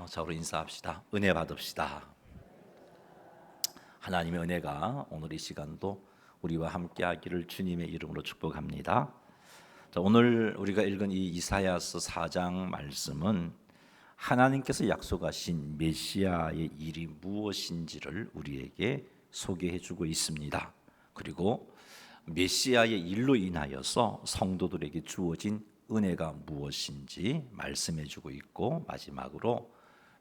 자, 우리 인사합시다. 은혜 받읍시다. 하나님의 은혜가 오늘 이 시간도 우리와 함께하기를 주님의 이름으로 축복합니다. 자, 오늘 우리가 읽은 이 이사야서 4장 말씀은 하나님께서 약속하신 메시아의 일이 무엇인지를 우리에게 소개해주고 있습니다. 그리고 메시아의 일로 인하여서 성도들에게 주어진 은혜가 무엇인지 말씀해주고 있고, 마지막으로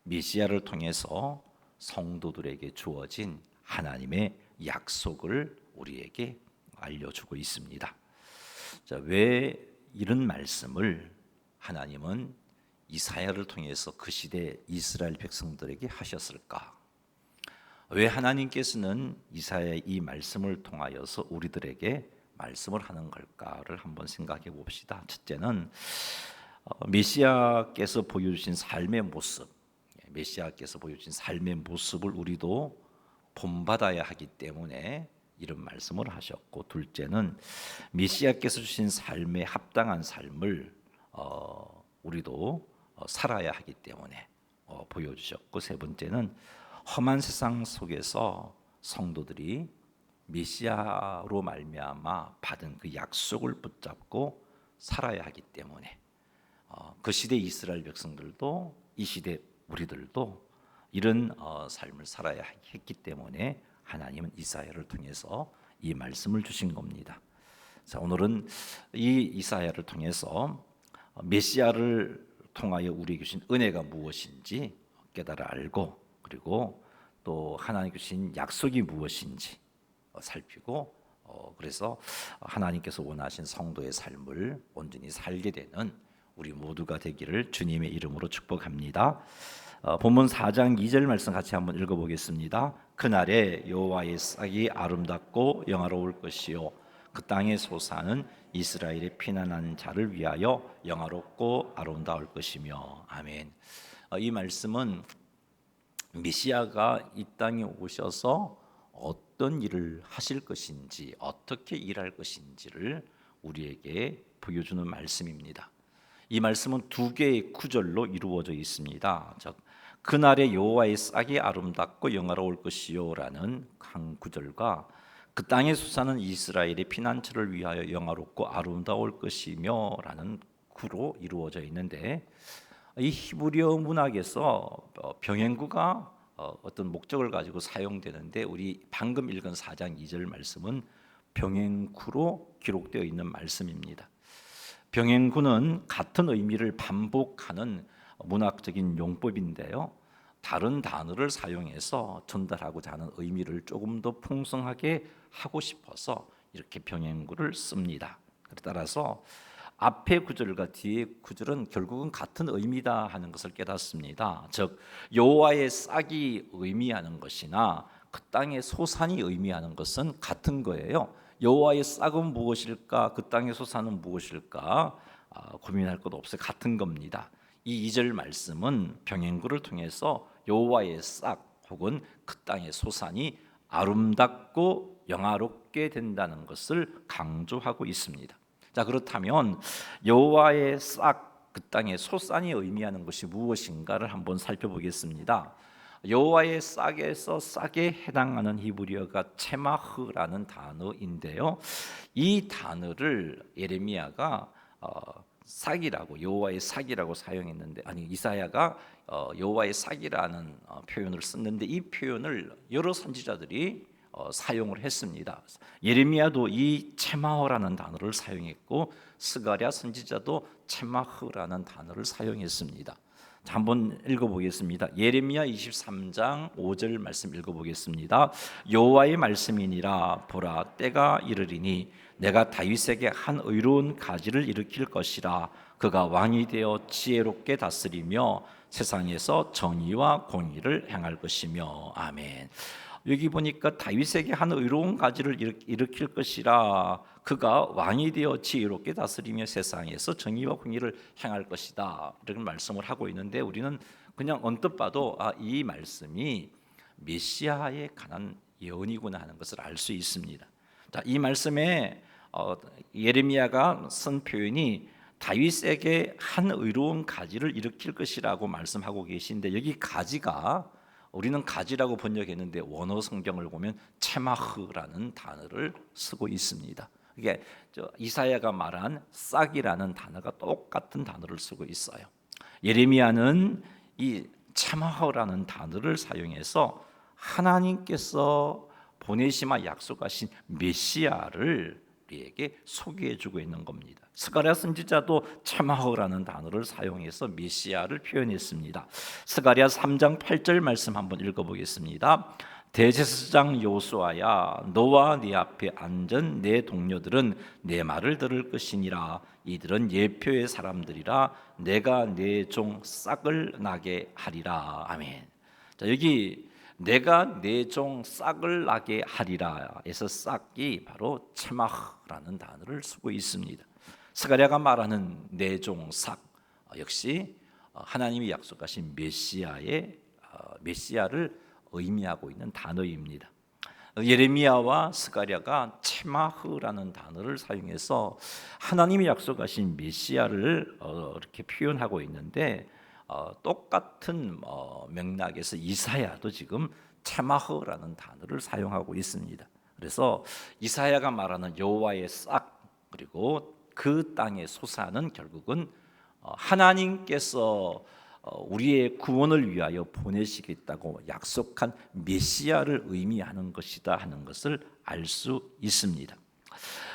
메시아를 통해서 성도들에게 주어진 하나님의 약속을 우리에게 알려주고 있습니다. 자, 왜 이런 말씀을 하나님은 이사야를 통해서 그 시대 이스라엘 백성들에게 하셨을까? 왜 하나님께서는 이사야의 이 말씀을 통하여서 우리들에게 말씀을 하는 걸까를 한번 생각해 봅시다. 첫째는 메시아께서 보여주신 삶의 모습, 메시아께서 보여주신 삶의 모습을 우리도 본받아야 하기 때문에 이런 말씀을 하셨고, 둘째는 메시아께서 주신 삶에 합당한 삶을 우리도 살아야 하기 때문에 보여주셨고, 세 번째는 험한 세상 속에서 성도들이 메시아로 말미암아 받은 그 약속을 붙잡고 살아야 하기 때문에 그 시대 이스라엘 백성들도 이 시대 우리들도 이런 삶을 살아야 했기 때문에 하나님은 이사야를 통해서 이 말씀을 주신 겁니다. 자, 오늘은 이 이사야를 통해서 메시아를 통하여 우리에게 주신 은혜가 무엇인지 깨달아 알고, 그리고 또 하나님 주신 약속이 무엇인지 살피고, 그래서 하나님께서 원하신 성도의 삶을 온전히 살게 되는 우리 모두가 되기를 주님의 이름으로 축복합니다. 본문 4장 2절 말씀 같이 한번 읽어보겠습니다. 그날에 여호와의 싹이 아름답고 영화로울 것이요 그 땅의 소사는 이스라엘의 피난한 자를 위하여 영화롭고 아름다울 것이며. 아멘. 이 말씀은 메시아가 이 땅에 오셔서 어떤 일을 하실 것인지, 어떻게 일할 것인지를 우리에게 보여주는 말씀입니다. 이 말씀은 두 개의 구절로 이루어져 있습니다. 즉, 그날에 여호와의 싹이 아름답고 영화로울 것이요라는 한 구절과 그 땅의 수사는 이스라엘의 피난처를 위하여 영화롭고 아름다울 것이며라는 구로 이루어져 있는데, 이 히브리어 문학에서 병행구가 어떤 목적을 가지고 사용되는데, 우리 방금 읽은 4장 2절 말씀은 병행구로 기록되어 있는 말씀입니다. 병행구는 같은 의미를 반복하는 문학적인 용법인데요, 다른 단어를 사용해서 전달하고자 하는 의미를 조금 더 풍성하게 하고 싶어서 이렇게 병행구를 씁니다. 따라서 앞의 구절과 뒤의 구절은 결국은 같은 의미다 하는 것을 깨닫습니다. 즉, 여호와의 싹이 의미하는 것이나 그 땅의 소산이 의미하는 것은 같은 거예요. 여호와의 싹은 무엇일까? 그 땅의 소산은 무엇일까? 고민할 것 없어요. 같은 겁니다. 이 2절 말씀은 병행구를 통해서 여호와의 싹 혹은 그 땅의 소산이 아름답고 영화롭게 된다는 것을 강조하고 있습니다. 자, 그렇다면 여호와의 싹, 그 땅의 소산이 의미하는 것이 무엇인가를 한번 살펴보겠습니다. 여호와의 싹에서 싹에 해당하는 히브리어가 체마흐라는 단어인데요, 이 단어를 예레미야가 싹이라고, 여호와의 싹이라고 사용했는데, 아니, 이사야가 여호와의 싹이라는 표현을 썼는데, 이 표현을 여러 선지자들이 사용을 했습니다. 예레미야도 이 체마흐라는 단어를 사용했고, 스가랴 선지자도 체마흐라는 단어를 사용했습니다. 자, 한번 읽어보겠습니다. 예레미야 23장 5절 말씀 읽어보겠습니다. 여호와의 말씀이니라, 보라, 때가 이르리니 내가 다윗에게 한 의로운 가지를 일으킬 것이라. 그가 왕이 되어 지혜롭게 다스리며 세상에서 정의와 공의를 행할 것이며. 아멘. 여기 보니까 다윗에게 한 의로운 가지를 일으킬 것이라, 그가 왕이 되어 지혜롭게 다스리며 세상에서 정의와 공의를 행할 것이다, 이런 말씀을 하고 있는데, 우리는 그냥 언뜻 봐도 이 말씀이 메시아에 관한 예언이구나 하는 것을 알 수 있습니다. 자, 이 말씀에 예레미야가 쓴 표현이 다윗에게 한 의로운 가지를 일으킬 것이라고 말씀하고 계신데, 여기 가지가 우리는 가지라고 번역했는데 원어 성경을 보면 체마흐라는 단어를 쓰고 있습니다. 이게 이사야가 말한 싹이라는 단어가 똑같은 단어를 쓰고 있어요. 예레미야는 이 체마흐라는 단어를 사용해서 하나님께서 보내시마 약속하신 메시아를 우리에게 소개해주고 있는 겁니다. 스가랴 선지자도 체마흐라는 단어를 사용해서 메시아를 표현했습니다. 스가랴 3장 8절 말씀 한번 읽어보겠습니다. 대제사장 요수아야, 너와 네 앞에 앉은 내 동료들은 내 말을 들을 것이니라. 이들은 예표의 사람들이라. 내가 내 종 싹을 나게 하리라. 아멘. 자, 여기 내가 내 종 싹을 나게 하리라에서 싹이 바로 체마흐라는 단어를 쓰고 있습니다. 스가랴가 말하는 내 종 싹 역시 하나님이 약속하신 메시아를 의미하고 있는 단어입니다. 예레미야와 스가랴가 체마흐라는 단어를 사용해서 하나님이 약속하신 메시아를 이렇게 표현하고 있는데, 똑같은 맥락에서 이사야도 지금 체마흐라는 단어를 사용하고 있습니다. 그래서 이사야가 말하는 여호와의 싹 그리고 그 땅의 솟아는 결국은 하나님께서 우리의 구원을 위하여 보내시겠다고 약속한 메시아를 의미하는 것이다 하는 것을 알 수 있습니다.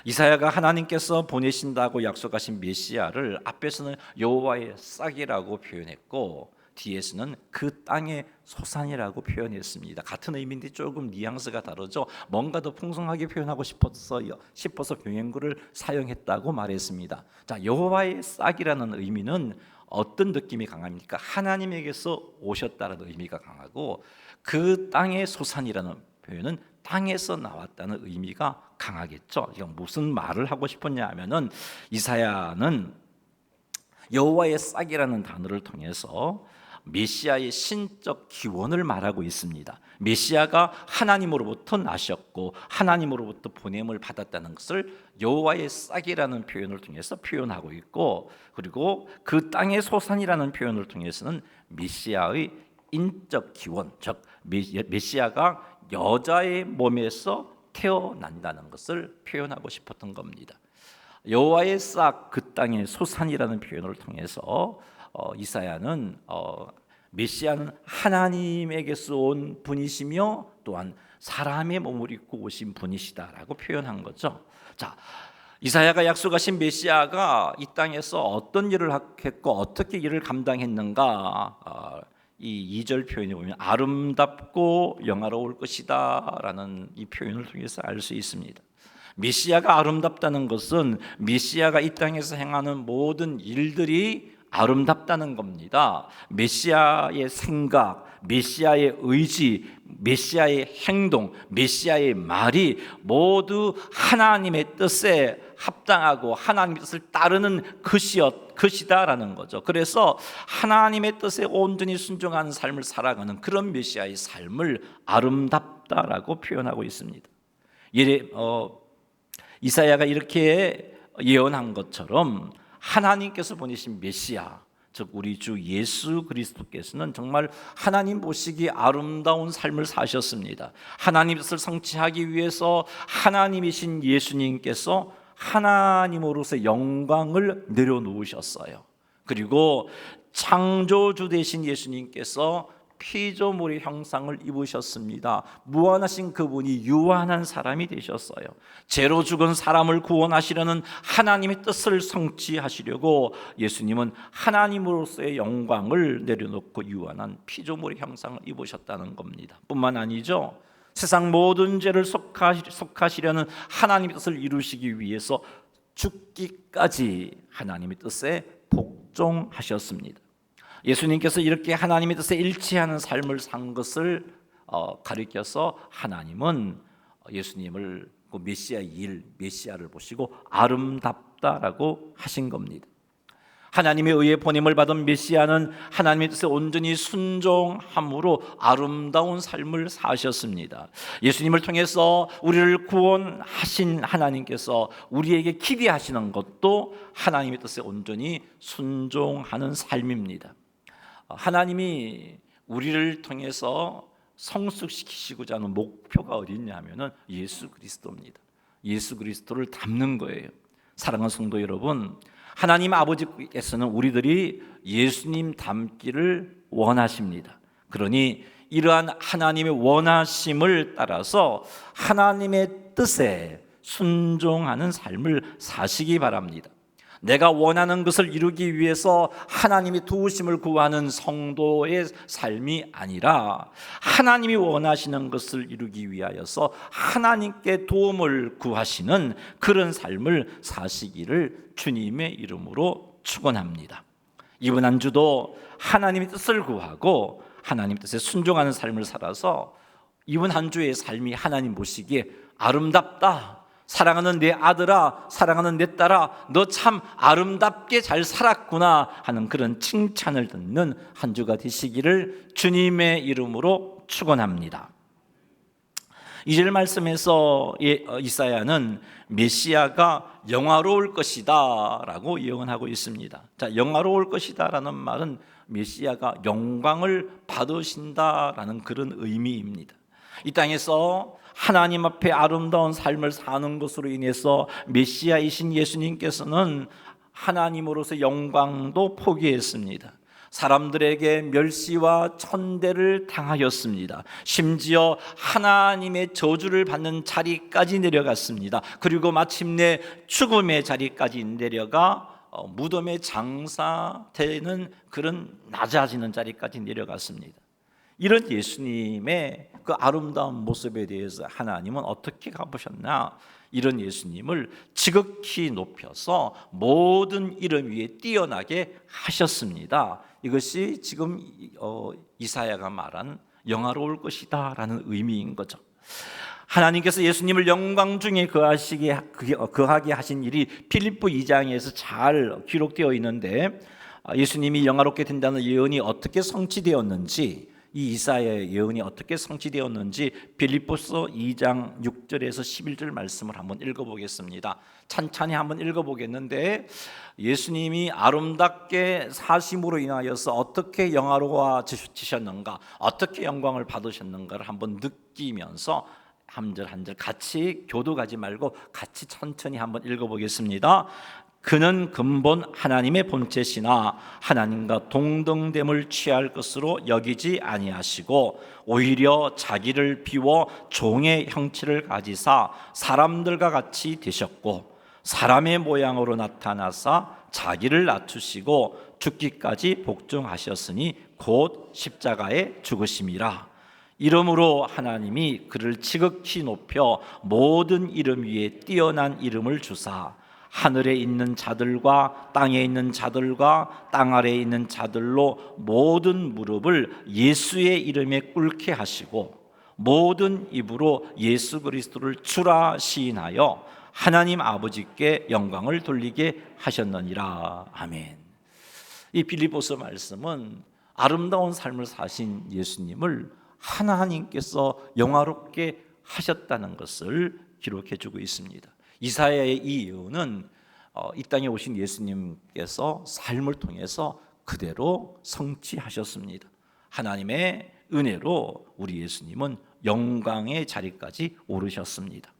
이사야가 하나님께서 보내신다고 약속하신 메시아를 앞에서는 여호와의 싹이라고 표현했고 뒤에서는 그 땅의 소산이라고 표현했습니다. 같은 의미인데 조금 뉘앙스가 다르죠. 뭔가 더 풍성하게 표현하고 싶어서 병행구를 사용했다고 말했습니다. 자, 여호와의 싹이라는 의미는 어떤 느낌이 강합니까? 하나님에게서 오셨다는 의미가 강하고, 그 땅의 소산이라는 표현은 땅에서 나왔다는 의미가 강하겠죠. 이건 무슨 말을 하고 싶었냐 하면은, 이사야는 여호와의 싹이라는 단어를 통해서 메시아의 신적 기원을 말하고 있습니다. 메시아가 하나님으로부터 나셨고 하나님으로부터 보냄을 받았다는 것을 여호와의 싹이라는 표현을 통해서 표현하고 있고, 그리고 그 땅의 소산이라는 표현을 통해서는 메시아의 인적 기원, 즉 메시아가 여자의 몸에서 태어난다는 것을 표현하고 싶었던 겁니다. 여호와의 싹, 그 땅의 소산이라는 표현을 통해서 이사야는 메시아는 하나님에게서 온 분이시며 또한 사람의 몸을 입고 오신 분이시다라고 표현한 거죠. 자, 이사야가 약속하신 메시아가 이 땅에서 어떤 일을 했고 어떻게 일을 감당했는가, 이 2절 표현에 보면 아름답고 영화로울 것이다 라는 이 표현을 통해서 알 수 있습니다. 메시아가 아름답다는 것은 메시아가 이 땅에서 행하는 모든 일들이 아름답다는 겁니다. 메시아의 생각, 메시아의 의지, 메시아의 행동, 메시아의 말이 모두 하나님의 뜻에 합당하고 하나님의 뜻을 따르는 것이다라는 거죠. 그래서 하나님의 뜻에 온전히 순종하는 삶을 살아가는 그런 메시아의 삶을 아름답다라고 표현하고 있습니다. 이사야가 이렇게 예언한 것처럼 하나님께서 보내신 메시아, 즉 우리 주 예수 그리스도께서는 정말 하나님 보시기에 아름다운 삶을 사셨습니다. 하나님 뜻을 성취하기 위해서 하나님이신 예수님께서 하나님으로서 영광을 내려놓으셨어요. 그리고 창조주 되신 예수님께서 피조물의 형상을 입으셨습니다. 무한하신 그분이 유한한 사람이 되셨어요. 죄로 죽은 사람을 구원하시려는 하나님의 뜻을 성취하시려고 예수님은 하나님으로서의 영광을 내려놓고 유한한 피조물의 형상을 입으셨다는 겁니다. 뿐만 아니죠, 세상 모든 죄를 속하시려는 하나님의 뜻을 이루시기 위해서 죽기까지 하나님의 뜻에 복종하셨습니다. 예수님께서 이렇게 하나님의 뜻에 일치하는 삶을 산 것을 가리켜서 하나님은 예수님을 그 메시아의 일, 메시아를 보시고 아름답다라고 하신 겁니다. 하나님의 의해 보냄을 받은 메시아는 하나님의 뜻에 온전히 순종함으로 아름다운 삶을 사셨습니다. 예수님을 통해서 우리를 구원하신 하나님께서 우리에게 기대하시는 것도 하나님의 뜻에 온전히 순종하는 삶입니다. 하나님이 우리를 통해서 성숙시키시고자 하는 목표가 어디 있냐면은 예수 그리스도입니다. 예수 그리스도를 닮는 거예요. 사랑하는 성도 여러분, 하나님 아버지께서는 우리들이 예수님 닮기를 원하십니다. 그러니 이러한 하나님의 원하심을 따라서 하나님의 뜻에 순종하는 삶을 사시기 바랍니다. 내가 원하는 것을 이루기 위해서 하나님이 도우심을 구하는 성도의 삶이 아니라 하나님이 원하시는 것을 이루기 위하여서 하나님께 도움을 구하시는 그런 삶을 사시기를 주님의 이름으로 축원합니다. 이번 한 주도 하나님의 뜻을 구하고 하나님 뜻에 순종하는 삶을 살아서 이번 한 주의 삶이 하나님 보시기에 아름답다, 사랑하는 내 아들아, 사랑하는 내 딸아, 너 참 아름답게 잘 살았구나 하는 그런 칭찬을 듣는 한 주가 되시기를 주님의 이름으로 축원합니다. 2절 말씀에서 이사야는 메시아가 영화로울 것이다 라고 예언하고 있습니다. 자, 영화로울 것이다 라는 말은 메시아가 영광을 받으신다라는 그런 의미입니다. 이 땅에서 하나님 앞에 아름다운 삶을 사는 것으로 인해서 메시아이신 예수님께서는 하나님으로서 영광도 포기했습니다. 사람들에게 멸시와 천대를 당하였습니다. 심지어 하나님의 저주를 받는 자리까지 내려갔습니다. 그리고 마침내 죽음의 자리까지 내려가 무덤에 장사되는 그런 낮아지는 자리까지 내려갔습니다. 이런 예수님의 그 아름다운 모습에 대해서 하나님은 어떻게 가보셨나? 이런 예수님을 지극히 높여서 모든 이름 위에 뛰어나게 하셨습니다. 이것이 지금 이사야가 말한 영화로울 것이다 라는 의미인 거죠. 하나님께서 예수님을 영광 중에 거하게 하신 일이 필립보 2장에서 잘 기록되어 있는데, 예수님이 영화롭게 된다는 예언이 어떻게 성취되었는지, 이 이사야의 예언이 어떻게 성취되었는지 빌립보서 2장 6절에서 11절 말씀을 한번 읽어보겠습니다. 찬찬히 한번 읽어보겠는데, 예수님이 아름답게 사심으로 인하여서 어떻게 영화로워지셨는가, 어떻게 영광을 받으셨는가를 한번 느끼면서 한 절 한 절 같이 교도가지 말고 같이 천천히 한번 읽어보겠습니다. 그는 근본 하나님의 본체시나 하나님과 동등됨을 취할 것으로 여기지 아니하시고 오히려 자기를 비워 종의 형체를 가지사 사람들과 같이 되셨고 사람의 모양으로 나타나사 자기를 낮추시고 죽기까지 복종하셨으니 곧 십자가에 죽으심이라. 이름으로 하나님이 그를 지극히 높여 모든 이름 위에 뛰어난 이름을 주사 하늘에 있는 자들과 땅에 있는 자들과 땅 아래에 있는 자들로 모든 무릎을 예수의 이름에 꿇게 하시고 모든 입으로 예수 그리스도를 주라 시인하여 하나님 아버지께 영광을 돌리게 하셨느니라. 아멘. 이 빌립보서 말씀은 아름다운 삶을 사신 예수님을 하나님께서 영화롭게 하셨다는 것을 기록해 주고 있습니다. 이사야의 이 예언은 이 땅에 오신 예수님께서 삶을 통해서 그대로 성취하셨습니다. 하나님의 은혜로 우리 예수님은 영광의 자리까지 오르셨습니다.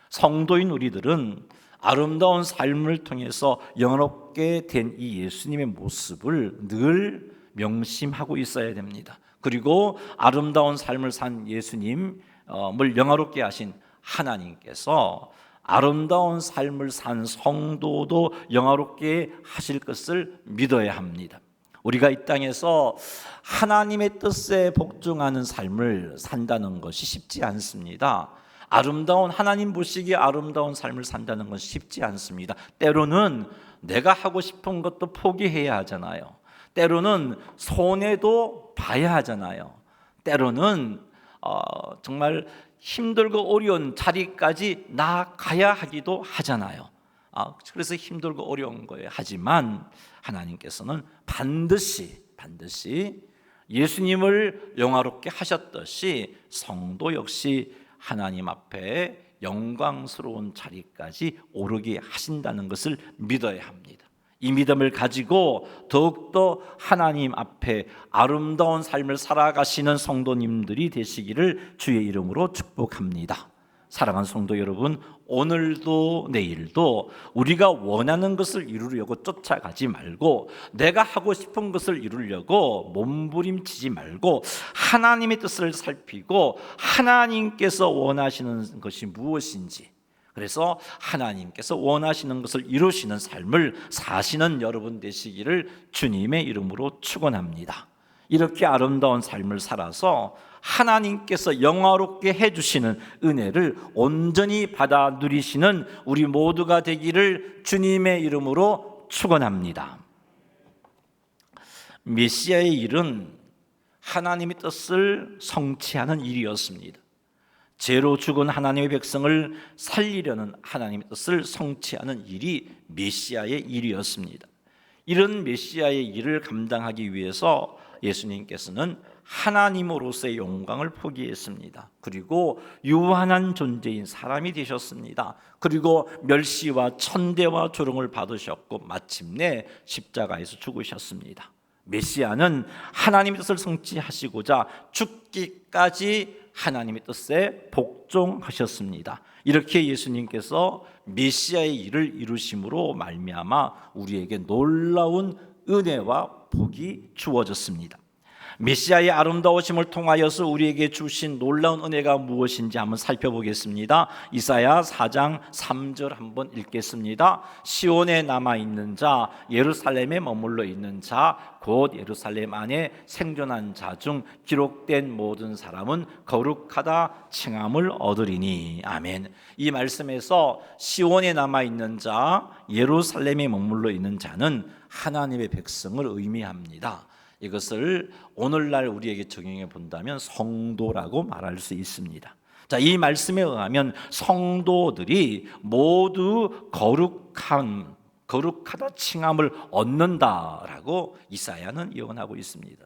성도인 우리들은 아름다운 삶을 통해서 영화롭게 된 이 예수님의 모습을 늘 명심하고 있어야 됩니다. 그리고 아름다운 삶을 산 예수님을 영화롭게 하신 하나님께서 아름다운 삶을 산 성도도 영화롭게 하실 것을 믿어야 합니다. 우리가 이 땅에서 하나님의 뜻에 복종하는 삶을 산다는 것이 쉽지 않습니다. 아름다운 하나님 보시기에 아름다운 삶을 산다는 것은 쉽지 않습니다. 때로는 내가 하고 싶은 것도 포기해야 하잖아요. 때로는 손해도 봐야 하잖아요. 때로는 정말 힘들고 어려운 자리까지 나아가야 하기도 하잖아요. 그래서 힘들고 어려운 거예요. 하지만 하나님께서는 반드시 예수님을 영화롭게 하셨듯이 성도 역시 하나님 앞에 영광스러운 자리까지 오르게 하신다는 것을 믿어야 합니다. 이 믿음을 가지고 더욱더 하나님 앞에 아름다운 삶을 살아가시는 성도님들이 되시기를 주의 이름으로 축복합니다. 사랑하는 성도 여러분, 오늘도 내일도 우리가 원하는 것을 이루려고 쫓아가지 말고, 내가 하고 싶은 것을 이루려고 몸부림치지 말고, 하나님의 뜻을 살피고 하나님께서 원하시는 것이 무엇인지, 그래서 하나님께서 원하시는 것을 이루시는 삶을 사시는 여러분 되시기를 주님의 이름으로 축원합니다. 이렇게 아름다운 삶을 살아서 하나님께서 영화롭게 해주시는 은혜를 온전히 받아 누리시는 우리 모두가 되기를 주님의 이름으로 축원합니다. 메시아의 일은 하나님의 뜻을 성취하는 일이었습니다. 죄로 죽은 하나님의 백성을 살리려는 하나님의 뜻을 성취하는 일이 메시아의 일이었습니다. 이런 메시아의 일을 감당하기 위해서 예수님께서는 하나님으로서의 영광을 포기했습니다. 그리고 유한한 존재인 사람이 되셨습니다. 그리고 멸시와 천대와 조롱을 받으셨고 마침내 십자가에서 죽으셨습니다. 메시아는 하나님의 뜻을 성취하시고자 죽기까지 하나님의 뜻에 복종하셨습니다. 이렇게 예수님께서 메시아의 일을 이루심으로 말미암아 우리에게 놀라운 은혜와 복이 주어졌습니다. 메시아의 아름다우심을 통하여서 우리에게 주신 놀라운 은혜가 무엇인지 한번 살펴보겠습니다. 이사야 4장 3절 한번 읽겠습니다. 시온에 남아있는 자, 예루살렘에 머물러 있는 자, 곧 예루살렘 안에 생존한 자 중 기록된 모든 사람은 거룩하다 칭함을 얻으리니. 아멘. 이 말씀에서 시온에 남아있는 자, 예루살렘에 머물러 있는 자는 하나님의 백성을 의미합니다. 이것을 오늘날 우리에게 적용해 본다면 성도라고 말할 수 있습니다. 자, 이 말씀에 의하면 성도들이 모두 거룩하다 칭함을 얻는다라고 이사야는 예언하고 있습니다.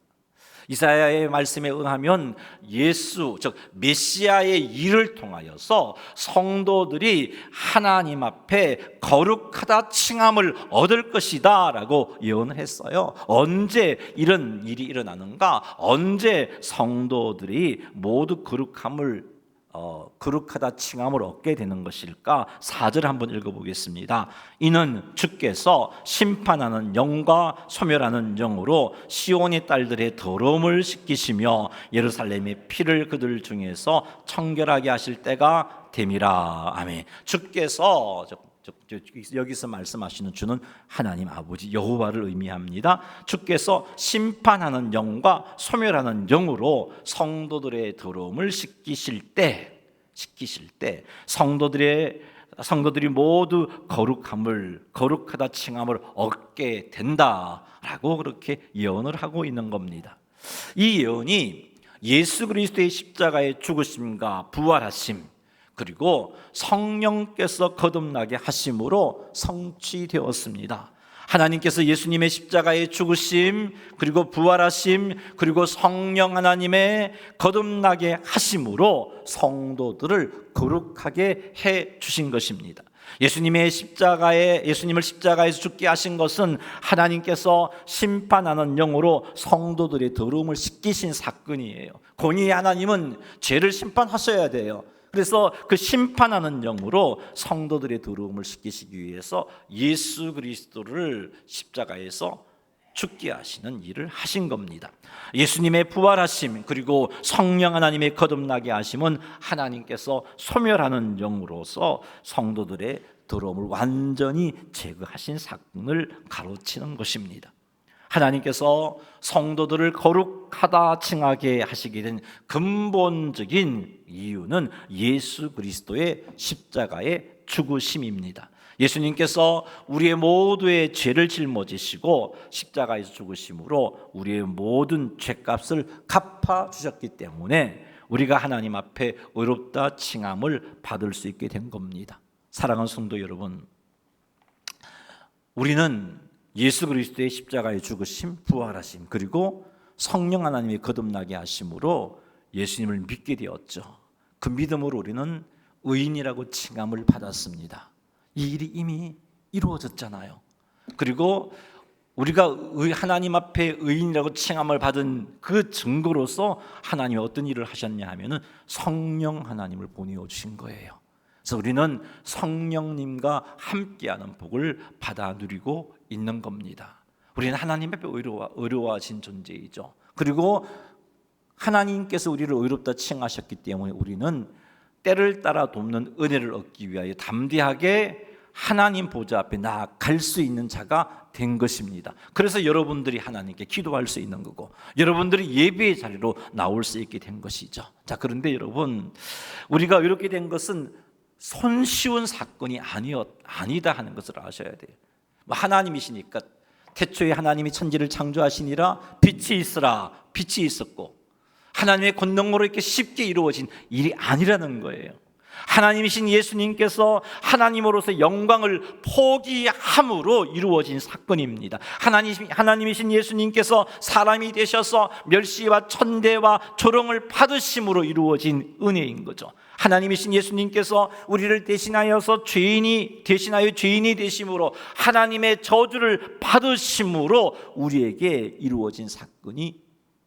이사야의 말씀에 의하면 예수, 즉 메시아의 일을 통하여서 성도들이 하나님 앞에 거룩하다 칭함을 얻을 것이다 라고 예언을 했어요. 언제 이런 일이 일어나는가? 언제 성도들이 모두 거룩하다 칭함을 얻게 되는 것일까? 4절 한번 읽어보겠습니다. 이는 주께서 심판하는 영과 소멸하는 영으로 시온의 딸들의 더러움을 씻기시며 예루살렘의 피를 그들 중에서 청결하게 하실 때가 됨이라. 아멘. 주께서 여기서 말씀하시는 주는 하나님 아버지 여호와를 의미합니다. 주께서 심판하는 영과 소멸하는 영으로 성도들의 더러움을 씻기실 때 성도들이 모두 거룩하다 칭함을 얻게 된다라고 그렇게 예언을 하고 있는 겁니다. 이 예언이 예수 그리스도의 십자가의 죽으심과 부활하심, 그리고 성령께서 거듭나게 하심으로 성취되었습니다. 하나님께서 예수님의 십자가의 죽으심, 그리고 부활하심, 그리고 성령 하나님의 거듭나게 하심으로 성도들을 거룩하게 해 주신 것입니다. 예수님을 십자가에서 죽게 하신 것은 하나님께서 심판하는 영으로 성도들의 더러움을 씻기신 사건이에요. 공의의 하나님은 죄를 심판하셔야 돼요. 그래서 그 심판하는 영으로 성도들의 더러움을 씻기시기 위해서 예수 그리스도를 십자가에서 죽게 하시는 일을 하신 겁니다. 예수님의 부활하심, 그리고 성령 하나님의 거듭나게 하심은 하나님께서 소멸하는 영으로서 성도들의 더러움을 완전히 제거하신 사건을 가로치는 것입니다. 하나님께서 성도들을 거룩하다 칭하게 하시게 된 근본적인 이유는 예수 그리스도의 십자가의 죽으심입니다. 예수님께서 우리의 모두의 죄를 짊어지시고 십자가에서 죽으심으로 우리의 모든 죄값을 갚아주셨기 때문에 우리가 하나님 앞에 의롭다 칭함을 받을 수 있게 된 겁니다. 사랑하는 성도 여러분, 우리는 예수 그리스도의 십자가에 죽으심, 부활하심, 그리고 성령 하나님의 거듭나게 하심으로 예수님을 믿게 되었죠. 그 믿음으로 우리는 의인이라고 칭함을 받았습니다. 이 일이 이미 이루어졌잖아요. 그리고 우리가 하나님 앞에 의인이라고 칭함을 받은 그 증거로서 하나님이 어떤 일을 하셨냐 하면은 성령 하나님을 보내어 주신 거예요. 그래서 우리는 성령님과 함께하는 복을 받아 누리고 있는 겁니다. 우리는 하나님 앞에 의로워진 존재이죠. 그리고 하나님께서 우리를 의롭다 칭하셨기 때문에 우리는 때를 따라 돕는 은혜를 얻기 위하여 담대하게 하나님 보좌 앞에 나아갈 수 있는 자가 된 것입니다. 그래서 여러분들이 하나님께 기도할 수 있는 거고, 여러분들이 예배의 자리로 나올 수 있게 된 것이죠. 자, 그런데 여러분, 우리가 이렇게 된 것은 손쉬운 사건이 아니다 하는 것을 아셔야 돼요. 하나님이시니까 태초에 하나님이 천지를 창조하시니라 빛이 있으라, 빛이 있었고, 하나님의 권능으로 이렇게 쉽게 이루어진 일이 아니라는 거예요. 하나님이신 예수님께서 하나님으로서 영광을 포기함으로 이루어진 사건입니다. 하나님이신 예수님께서 사람이 되셔서 멸시와 천대와 조롱을 받으심으로 이루어진 은혜인 거죠. 하나님이신 예수님께서 우리를 대신하여 죄인이 되심으로 하나님의 저주를 받으심으로 우리에게 이루어진 사건이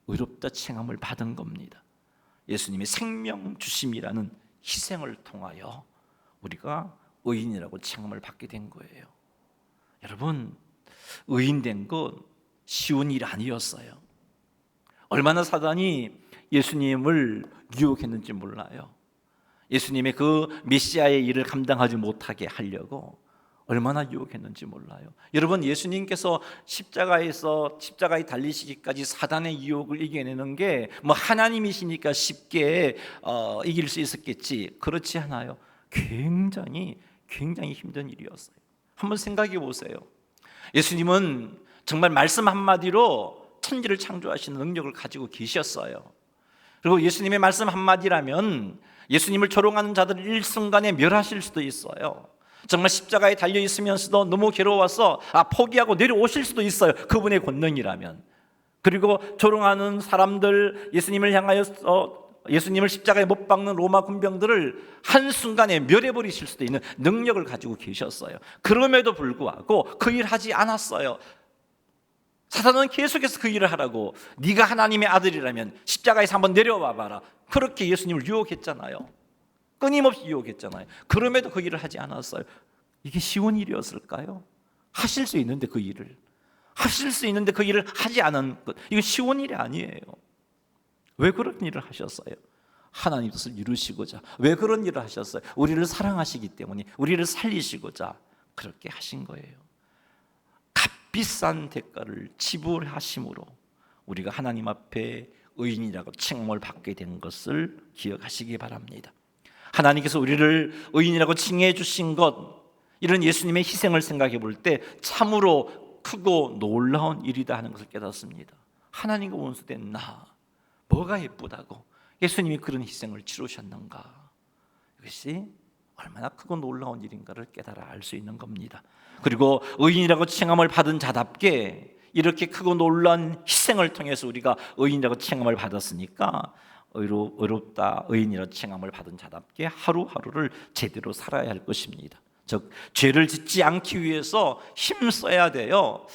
의롭다 칭함을 받은 겁니다. 예수님의 생명 주심이라는 희생을 통하여 우리가 의인이라고 칭함을 받게 된 거예요. 여러분, 의인된 건 쉬운 일 아니었어요. 얼마나 사단이 예수님을 유혹했는지 몰라요. 예수님의 그 메시아의 일을 감당하지 못하게 하려고 얼마나 유혹했는지 몰라요. 여러분, 예수님께서 십자가에 달리시기까지 사단의 유혹을 이겨내는 게 하나님이시니까 쉽게 이길 수 있었겠지, 그렇지 않아요. 굉장히 힘든 일이었어요. 한번 생각해 보세요. 예수님은 정말 말씀 한마디로 천지를 창조하시는 능력을 가지고 계셨어요. 그리고 예수님의 말씀 한마디라면 예수님을 조롱하는 자들을 일순간에 멸하실 수도 있어요. 정말 십자가에 달려 있으면서도 너무 괴로워서 포기하고 내려오실 수도 있어요. 그분의 권능이라면. 그리고 조롱하는 사람들, 예수님을 십자가에 못 박는 로마 군병들을 한순간에 멸해버리실 수도 있는 능력을 가지고 계셨어요. 그럼에도 불구하고 그 일 하지 않았어요. 사단은 계속해서 그 일을 하라고, 네가 하나님의 아들이라면 십자가에서 한번 내려와 봐라, 그렇게 예수님을 유혹했잖아요. 끊임없이 유혹했잖아요. 그럼에도 그 일을 하지 않았어요. 이게 쉬운 일이었을까요? 하실 수 있는데 그 일을 하지 않은 것, 이거 쉬운 일이 아니에요. 왜 그런 일을 하셨어요? 하나님 뜻을 이루시고자. 왜 그런 일을 하셨어요? 우리를 사랑하시기 때문에, 우리를 살리시고자 그렇게 하신 거예요. 값비싼 대가를 지불하심으로 우리가 하나님 앞에 의인이라고 칭함을 받게 된 것을 기억하시기 바랍니다. 하나님께서 우리를 의인이라고 칭해 주신 것, 이런 예수님의 희생을 생각해 볼 때 참으로 크고 놀라운 일이다 하는 것을 깨닫습니다. 하나님과 원수된 나, 뭐가 예쁘다고 예수님이 그런 희생을 치르셨는가, 이것이 얼마나 크고 놀라운 일인가를 깨달아 알 수 있는 겁니다. 그리고 의인이라고 칭함을 받은 자답게 이렇게 크고 놀라운 희생을 통해서 우리가 의인이라고 칭함을 받았으니까 의롭다, 의인이라고 칭함을 받은 자답게 하루하루를 제대로 살아야 할 것입니다. 즉, 죄를 짓지 않기 위해서 힘써야 돼요.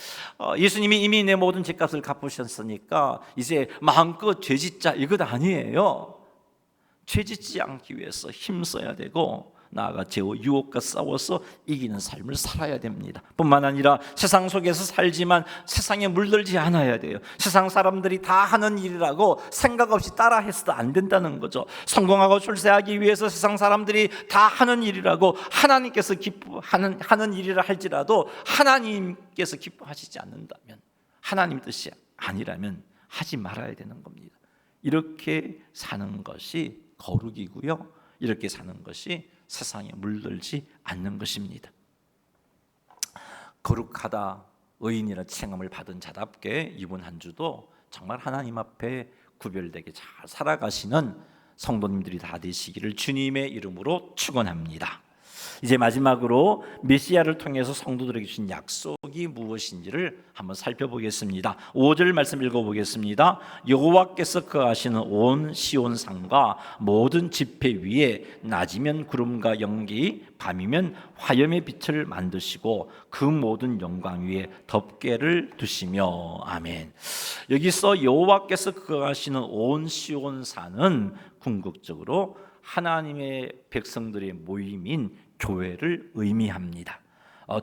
예수님이 이미 내 모든 죄값을 갚으셨으니까 이제 마음껏 죄 짓자, 이것 아니에요. 죄 짓지 않기 위해서 힘써야 되고, 나아가 죄와 유혹과 싸워서 이기는 삶을 살아야 됩니다. 뿐만 아니라 세상 속에서 살지만 세상에 물들지 않아야 돼요. 세상 사람들이 다 하는 일이라고 생각 없이 따라 해서도 안 된다는 거죠. 성공하고 출세하기 위해서 세상 사람들이 다 하는 일이라고 하나님께서 하는 일이라 할지라도 하나님께서 기뻐하시지 않는다면, 하나님 뜻이 아니라면 하지 말아야 되는 겁니다. 이렇게 사는 것이 거룩이고요, 이렇게 사는 것이 세상에 물들지 않는 것입니다. 거룩하다, 의인이라 칭함을 받은 자답게 이번 한 주도 정말 하나님 앞에 구별되게 잘 살아가시는 성도님들이 다 되시기를 주님의 이름으로 축원합니다. 이제 마지막으로 메시아를 통해서 성도들에게 주신 약속이 무엇인지를 한번 살펴보겠습니다. 5절 말씀 읽어보겠습니다. 여호와께서 거하시는 온 시온산과 모든 지폐 위에 낮이면 구름과 연기, 밤이면 화염의 빛을 만드시고 그 모든 영광 위에 덮개를 두시며. 아멘. 여기서 여호와께서 거하시는 온 시온산은 궁극적으로 하나님의 백성들의 모임인 교회를 의미합니다.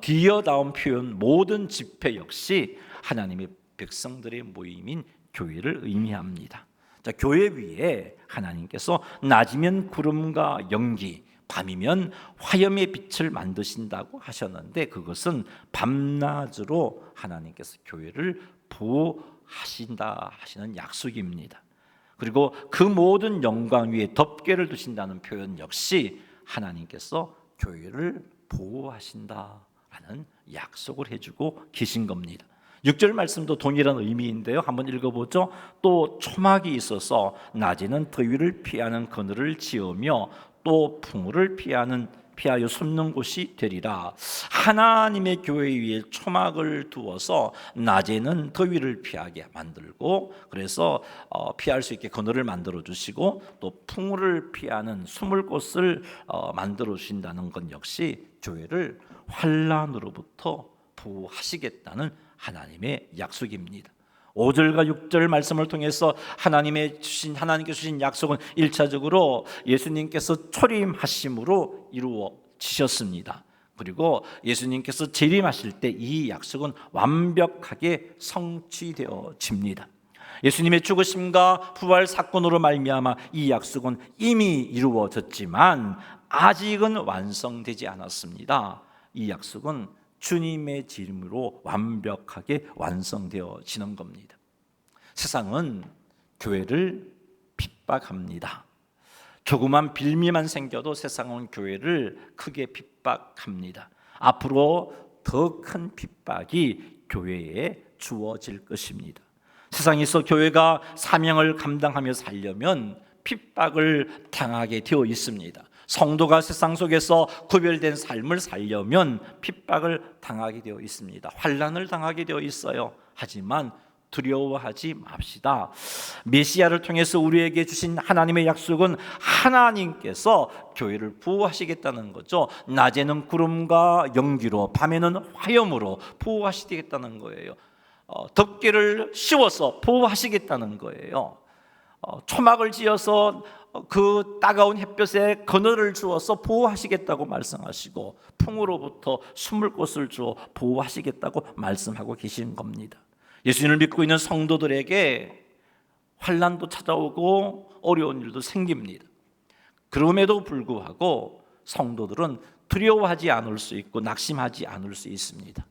뒤이어 나온 표현 모든 집회 역시 하나님의 백성들의 모임인 교회를 의미합니다. 자, 교회 위에 하나님께서 낮이면 구름과 연기, 밤이면 화염의 빛을 만드신다고 하셨는데, 그것은 밤낮으로 하나님께서 교회를 보호하신다 하시는 약속입니다. 그리고 그 모든 영광 위에 덮개를 두신다는 표현 역시 하나님께서 교회를 보호하신다라는 약속을 해주고 계신 겁니다. 6절 말씀도 동일한 의미인데요. 한번 읽어보죠. 또 초막이 있어서 낮에는 더위를 피하는 그늘을 지으며 또 풍우를 피하여 숨는 곳이 되리라. 하나님의 교회 위에 초막을 두어서 낮에는 더위를 피하게 만들고, 그래서 피할 수 있게 그늘을 만들어 주시고, 또 풍우를 피하는 숨을 곳을 만들어 주신다는 것 역시 교회를 환난으로부터 보호하시겠다는 하나님의 약속입니다. 5절과 6절 말씀을 통해서 하나님께서 주신 약속은 1차적으로 예수님께서 초림하심으로 이루어지셨습니다. 그리고 예수님께서 재림하실 때 이 약속은 완벽하게 성취되어집니다. 예수님의 죽으심과 부활 사건으로 말미암아 이 약속은 이미 이루어졌지만 아직은 완성되지 않았습니다. 이 약속은 주님의 재림으로 완벽하게 완성되어지는 겁니다. 세상은 교회를 핍박합니다. 조그만 빌미만 생겨도 세상은 교회를 크게 핍박합니다. 앞으로 더 큰 핍박이 교회에 주어질 것입니다. 세상에서 교회가 사명을 감당하며 살려면 핍박을 당하게 되어 있습니다. 성도가 세상 속에서 구별된 삶을 살려면 핍박을 당하게 되어 있습니다. 환난을 당하게 되어 있어요. 하지만 두려워하지 맙시다. 메시아를 통해서 우리에게 주신 하나님의 약속은 하나님께서 교회를 보호하시겠다는 거죠. 낮에는 구름과 연기로, 밤에는 화염으로 보호하시겠다는 거예요. 덮개를 씌워서 보호하시겠다는 거예요. 초막을 지어서 그 따가운 햇볕에 그늘을 주어서 보호하시겠다고 말씀하시고, 풍으로부터 숨을 곳을 주어 보호하시겠다고 말씀하고 계신 겁니다. 예수님을 믿고 있는 성도들에게 환난도 찾아오고 어려운 일도 생깁니다. 그럼에도 불구하고 성도들은 두려워하지 않을 수 있고 낙심하지 않을 수 있습니다.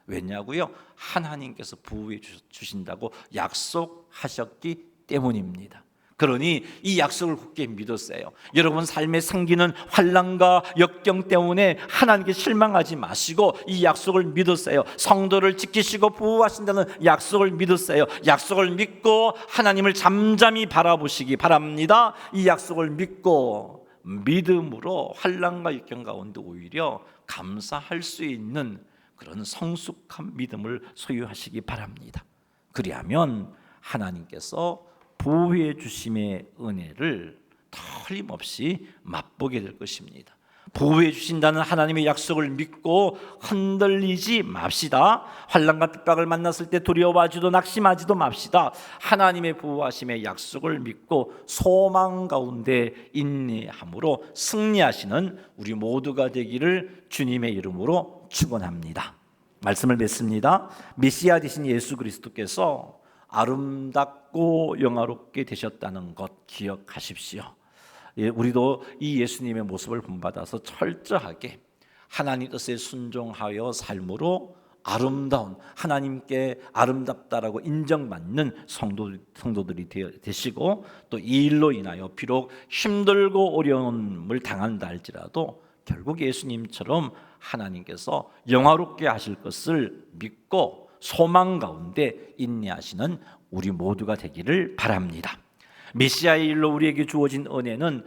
왜냐고요? 하나님께서 보호해 주신다고 약속하셨기 때문입니다. 그러니 이 약속을 굳게 믿으세요. 여러분 삶에 생기는 환난과 역경 때문에 하나님께 실망하지 마시고 이 약속을 믿으세요. 성도를 지키시고 보호하신다는 약속을 믿으세요. 약속을 믿고 하나님을 잠잠히 바라보시기 바랍니다. 이 약속을 믿고 믿음으로 환난과 역경 가운데 오히려 감사할 수 있는 그런 성숙한 믿음을 소유하시기 바랍니다. 그리하면 하나님께서 보호해 주심의 은혜를 틀림없이 맛보게 될 것입니다. 보호해 주신다는 하나님의 약속을 믿고 흔들리지 맙시다. 환난과 핍박을 만났을 때 두려워하지도 낙심하지도 맙시다. 하나님의 보호하심의 약속을 믿고 소망 가운데 인내함으로 승리하시는 우리 모두가 되기를 주님의 이름으로 축원합니다. 말씀을 맺습니다. 메시아 되신 예수 그리스도께서 아름답고 영화롭게 되셨다는 것 기억하십시오. 우리도 이 예수님의 모습을 본받아서 철저하게 하나님 뜻에 순종하여 삶으로 아름다운, 하나님께 아름답다라고 인정받는 성도들이 되시고, 또 이 일로 인하여 비록 힘들고 어려움을 당한다 할지라도 결국 예수님처럼 하나님께서 영화롭게 하실 것을 믿고 소망 가운데 인내하시는 우리 모두가 되기를 바랍니다. 메시아의 일로 우리에게 주어진 은혜는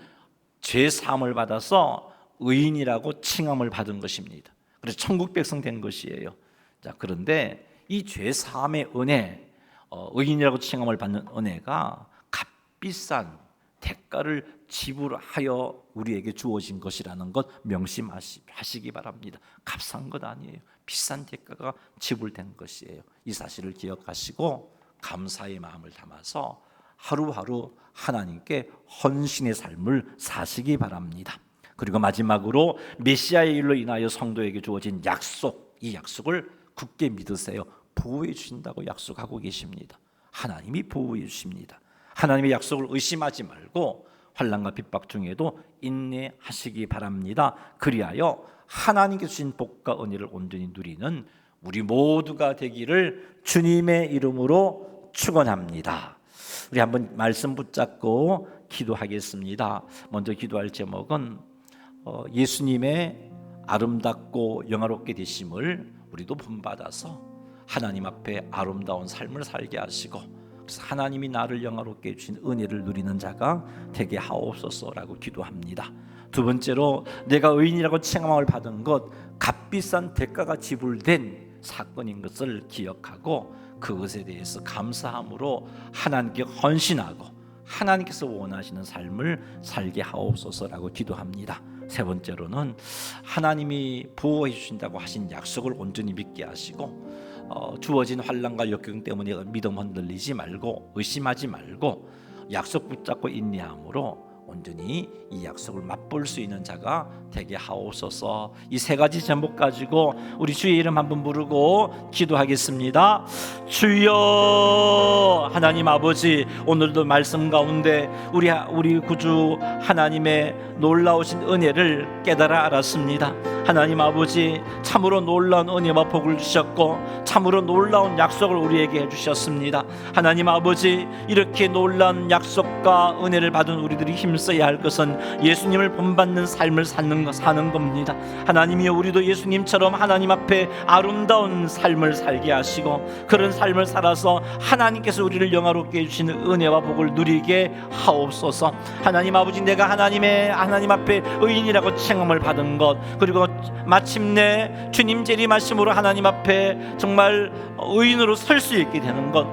죄 사함을 받아서 의인이라고 칭함을 받은 것입니다. 그래서 천국 백성 된 것이에요. 자, 그런데 이 죄 사함의 은혜, 의인이라고 칭함을 받는 은혜가 값비싼 대가를 지불하여 우리에게 주어진 것이라는 것 명심하시기 바랍니다. 값싼 것 아니에요. 비싼 대가가 지불된 것이에요. 이 사실을 기억하시고 감사의 마음을 담아서 하루하루 하나님께 헌신의 삶을 사시기 바랍니다. 그리고 마지막으로 메시아의 일로 인하여 성도에게 주어진 약속, 이 약속을 굳게 믿으세요. 보호해 주신다고 약속하고 계십니다. 하나님이 보호해 주십니다. 하나님의 약속을 의심하지 말고 환난과 핍박 중에도 인내하시기 바랍니다. 그리하여 하나님께 주신 복과 은혜를 온전히 누리는 우리 모두가 되기를 주님의 이름으로 축원합니다. 우리 한번 말씀 붙잡고 기도하겠습니다. 먼저 기도할 제목은 예수님의 아름답고 영화롭게 되심을 우리도 본받아서 하나님 앞에 아름다운 삶을 살게 하시고, 그래서 하나님이 나를 영화롭게 해주신 은혜를 누리는 자가 되게 하옵소서라고 기도합니다. 두 번째로, 내가 의인이라고 칭함을 받은 것, 값비싼 대가가 지불된 사건인 것을 기억하고 그것에 대해서 감사함으로 하나님께 헌신하고 하나님께서 원하시는 삶을 살게 하옵소서라고 기도합니다. 세 번째로는 하나님이 보호해 주신다고 하신 약속을 온전히 믿게 하시고 주어진 환난과 역경 때문에 믿음 흔들리지 말고 의심하지 말고 약속 붙잡고 인내함으로 온전히 이 약속을 맛볼 수 있는 자가 되게 하옵소서. 이 세 가지 제목 가지고 우리 주의 이름 한번 부르고 기도하겠습니다. 주여, 하나님 아버지, 오늘도 말씀 가운데 우리 구주 하나님의 놀라우신 은혜를 깨달아 알았습니다. 하나님 아버지, 참으로 놀라운 은혜와 복을 주셨고 참으로 놀라운 약속을 우리에게 해주셨습니다. 하나님 아버지, 이렇게 놀라운 약속과 은혜를 받은 우리들이 힘써야 할 것은 예수님을 본받는 삶을 사는 겁니다. 하나님이여, 우리도 예수님처럼 하나님 앞에 아름다운 삶을 살게 하시고 그런 삶을 살아서 하나님께서 우리를 영화롭게 해주시는 은혜와 복을 누리게 하옵소서. 하나님 아버지, 내가 하나님 앞에 의인이라고 칭함을 받은 것, 그리고 마침내 주님 재림하심으로 하나님 앞에 정말 의인으로 설 수 있게 되는 것,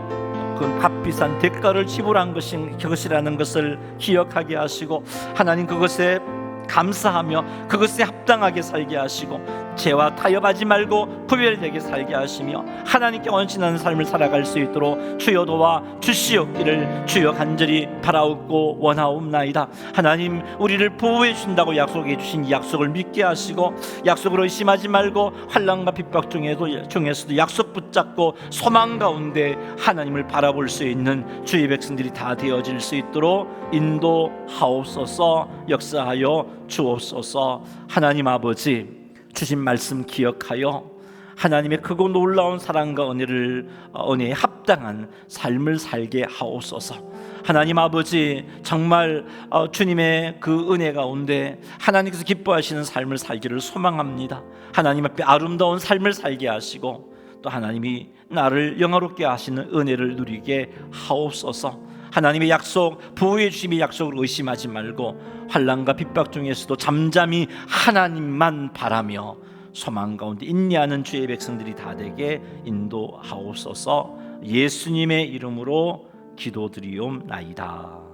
그 값비싼 대가를 지불한 것이라는 것을 기억하게 하시고 하나님 그것에 감사하며 그것에 합당하게 살게 하시고 죄와 타협하지 말고 구별되게 살게 하시며 하나님께 헌신하는 삶을 살아갈 수 있도록 주여 도와 주시옵기를 주여 간절히 바라옵고 원하옵나이다. 하나님, 우리를 보호해 주신다고 약속해 주신 이 약속을 믿게 하시고 약속을 의심하지 말고 환난과 핍박 중에서도 약속 붙잡고 소망 가운데 하나님을 바라볼 수 있는 주의 백성들이 다 되어질 수 있도록 인도하옵소서. 역사하여 주옵소서. 하나님 아버지, 주신 말씀 기억하여 하나님의 크고 놀라운 사랑과 은혜에 합당한 삶을 살게 하옵소서. 하나님 아버지, 정말 주님의 그 은혜 가운데 하나님께서 기뻐하시는 삶을 살기를 소망합니다. 하나님 앞에 아름다운 삶을 살게 하시고 또 하나님이 나를 영화롭게 하시는 은혜를 누리게 하옵소서. 하나님의 약속, 보호해 주심의 약속을 의심하지 말고 환난과 핍박 중에서도 잠잠히 하나님만 바라며 소망 가운데 인내하는 주의 백성들이 다 되게 인도하옵소서. 예수님의 이름으로 기도드리옵나이다.